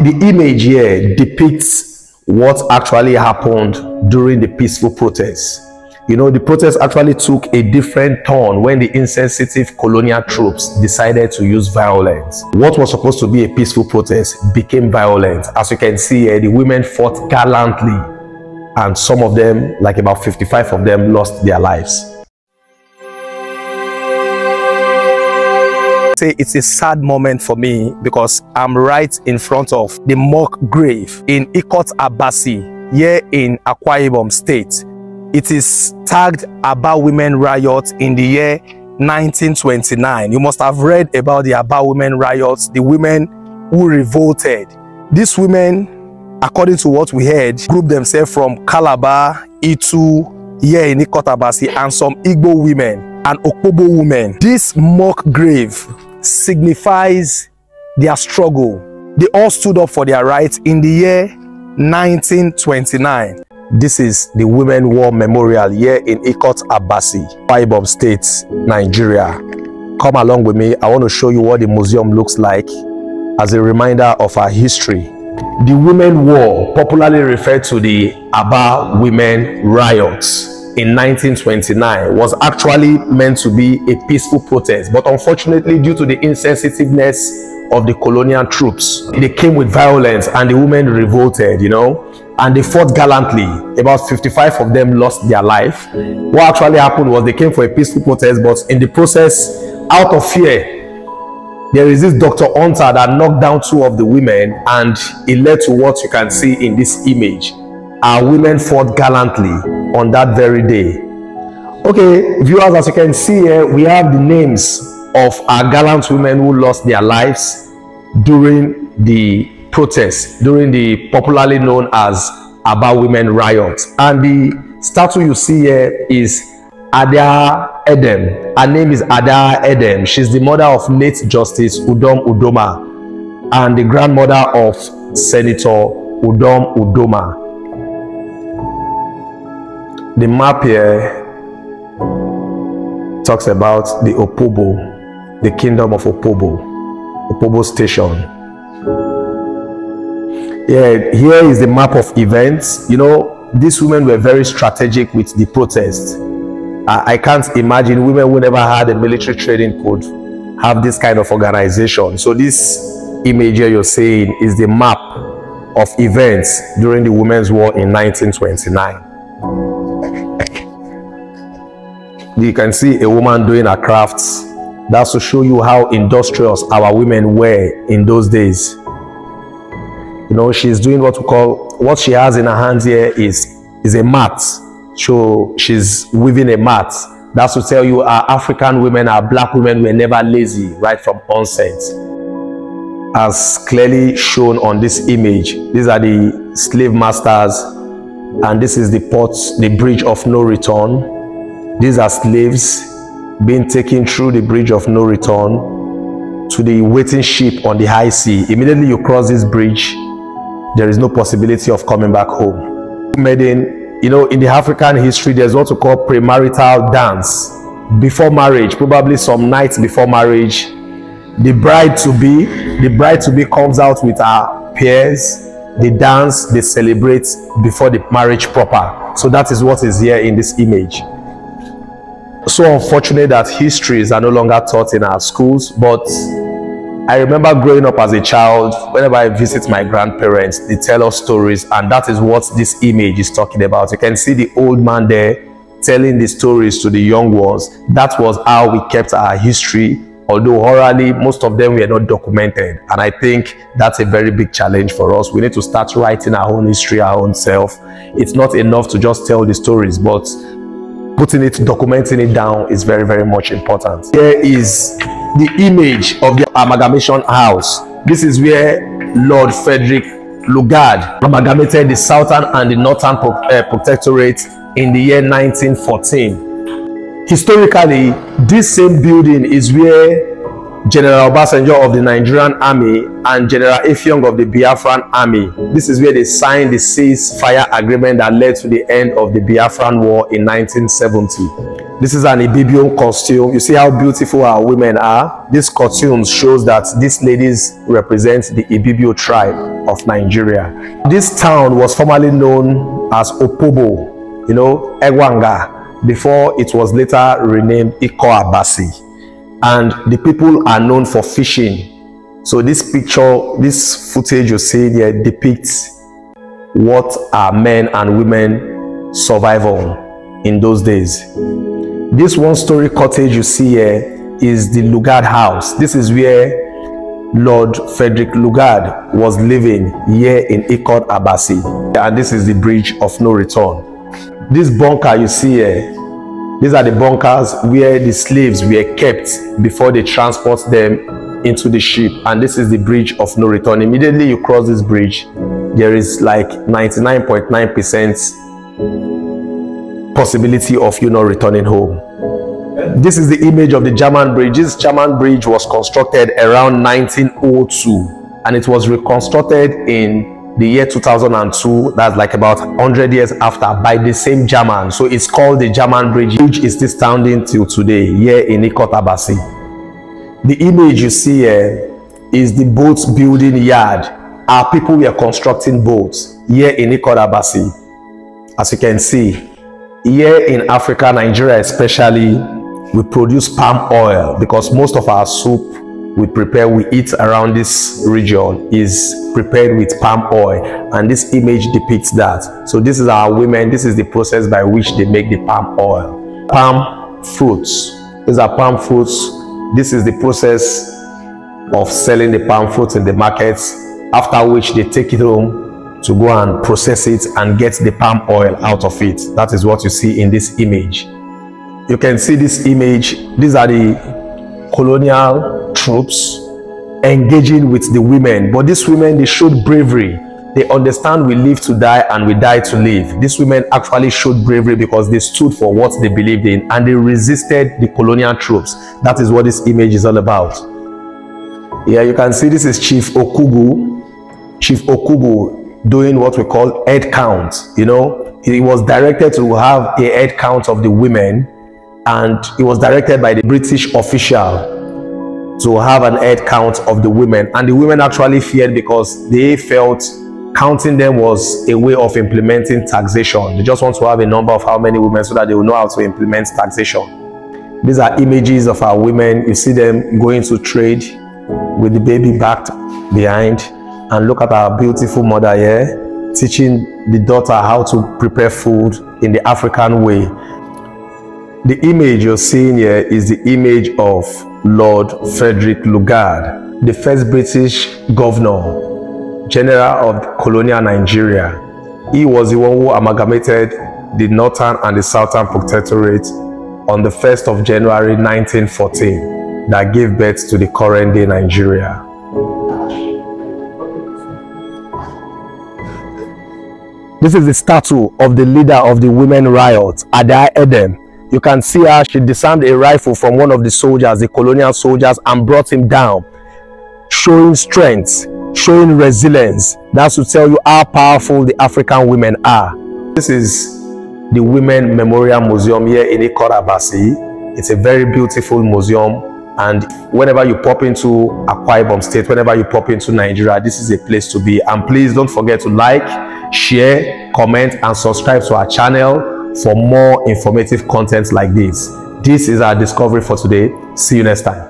the image here depicts what actually happened during the peaceful protests. You know, the protest actually took a different turn when the insensitive colonial troops decided to use violence. What was supposed to be a peaceful protest became violent. As you can see here, the women fought gallantly, and some of them, like about 55 of them, lost their lives. It's a sad moment for me because I'm right in front of the mock grave in Ikot Abasi, here in Akwa Ibom State. It is tagged Aba Women Riot in the year 1929. You must have read about the Aba Women Riots, the women who revolted. These women, according to what we heard, grouped themselves from Calabar, Itu, here in Ikot Abasi, and some Igbo women and Okpobo women. This mock grave signifies their struggle. They all stood up for their rights in the year 1929. This is the Women War Memorial here in Ikot Abasi, Akwa Ibom State, Nigeria. Come along with me. I want to show you what the museum looks like as a reminder of our history. The Women War, popularly referred to the Aba Women Riots in 1929, was actually meant to be a peaceful protest, but unfortunately, due to the insensitiveness of the colonial troops, they came with violence and the women revolted, you know, and they fought gallantly. About 55 of them lost their life. What actually happened was they came for a peaceful protest, but in the process, out of fear, there is this Dr. Hunter that knocked down 2 of the women, and it led to what you can see in this image. Our women fought gallantly on that very day. Okay, viewers, as you can see here, we have the names of our gallant women who lost their lives during the protest, during the popularly known as Aba Women Riot. And the statue you see here is Ada Edem. Her name is Ada Edem. She's the mother of late Justice Udom Udoma and the grandmother of Senator Udom Udoma. The map here talks about the Opobo, the kingdom of Opobo Station. Yeah, here is the map of events. You know, these women were very strategic with the protest. I can't imagine women who never had a military training could have this kind of organization. So this image here you're seeing is the map of events during the Women's War in 1929. You can see a woman doing her crafts. That's to show you how industrious our women were in those days. You know, she's doing what we call, what she has in her hands here is a mat. So she's weaving a mat. That's to tell you our African women, our black women were never lazy right from onset. As clearly shown on this image, these are the slave masters, and this is the port, the bridge of no return. These are slaves being taken through the bridge of no return to the waiting ship on the high sea. Immediately you cross this bridge, there is no possibility of coming back home. Maiden, you know, in the African history, there's what we call premarital dance. Before marriage, probably some nights before marriage, the bride-to-be comes out with her peers, they dance, they celebrate before the marriage proper. So that is what is here in this image. So unfortunate that histories are no longer taught in our schools, but I remember growing up as a child, whenever I visit my grandparents, they tell us stories, and that is what this image is talking about. You can see the old man there telling the stories to the young ones. That was how we kept our history, although orally, most of them were not documented. And I think that's a very big challenge for us. We need to start writing our own history, our own self. It's not enough to just tell the stories, but putting it, documenting it down is very, very much important. Here is the image of the amalgamation house. This is where Lord Frederick Lugard amalgamated the southern and the northern protectorate in the year 1914. Historically, this same building is where General Obasanjo of the Nigerian Army and General Effiong of the Biafran Army, this is where they signed the ceasefire agreement that led to the end of the Biafran War in 1970. This is an Ibibio costume. You see how beautiful our women are. This costume shows that these ladies represent the Ibibio tribe of Nigeria. This town was formerly known as Opobo, you know, Egwanga, before it was later renamed Ikot Abasi. And the people are known for fishing. So this picture, this footage you see here depicts what our men and women survive on in those days. This one-story cottage you see here is the Lugard house. This is where Lord Frederick Lugard was living here in Ikot Abasi. And this is the bridge of no return. This bunker you see here, these are the bunkers where the slaves were kept before they transport them into the ship. And this is the bridge of no return. Immediately you cross this bridge, there is like 99.9% possibility of you not returning home. This is the image of the German bridge. This German bridge was constructed around 1902 and it was reconstructed in the year 2002. That's like about 100 years after, by the same German. So it's called the German bridge. The bridge is still standing till today here in Ikot Abasi. The image you see here is the boat building yard. Our people were constructing boats here in Ikot Abasi. As you can see, here in Africa, Nigeria especially, we produce palm oil because most of our soup we eat around this region is prepared with palm oil, and this image depicts that. So this is our women. This is the process by which they make the palm oil. Palm fruits. These are palm fruits. This is the process of selling the palm fruits in the markets, after which they take it home to go and process it and get the palm oil out of it. That is what you see in this image. You can see this image. These are the colonial troops engaging with the women. But these women, they showed bravery. They understand we live to die and we die to live. These women actually showed bravery because they stood for what they believed in and they resisted the colonial troops. That is what this image is all about. Yeah, you can see this is Chief Okugu. Chief Okugu doing what we call head count. You know, he was directed to have a head count of the women, and it was directed by the British official to have an head count of the women. And the women actually feared because they felt counting them was a way of implementing taxation. They just want to have a number of how many women so that they will know how to implement taxation. These are images of our women. You see them going to trade with the baby backed behind. And look at our beautiful mother here, teaching the daughter how to prepare food in the African way. The image you're seeing here is the image of Lord Frederick Lugard, the first British governor general of colonial Nigeria. He was the one who amalgamated the northern and the southern protectorate on the 1st of January 1914 that gave birth to the current day Nigeria. This is the statue of the leader of the women riot, Akwa Ibom. You can see her, she disarmed a rifle from one of the soldiers, the colonial soldiers, and brought him down, showing strength, showing resilience. That's to tell you how powerful the African women are. This is the Women Memorial Museum here in Ikot Abasi. It's a very beautiful museum, and whenever you pop into Akwa Ibom State, whenever you pop into Nigeria, this is a place to be. And please don't forget to like, share, comment, and subscribe to our channel for more informative content like this. This is our discovery for today. See you next time.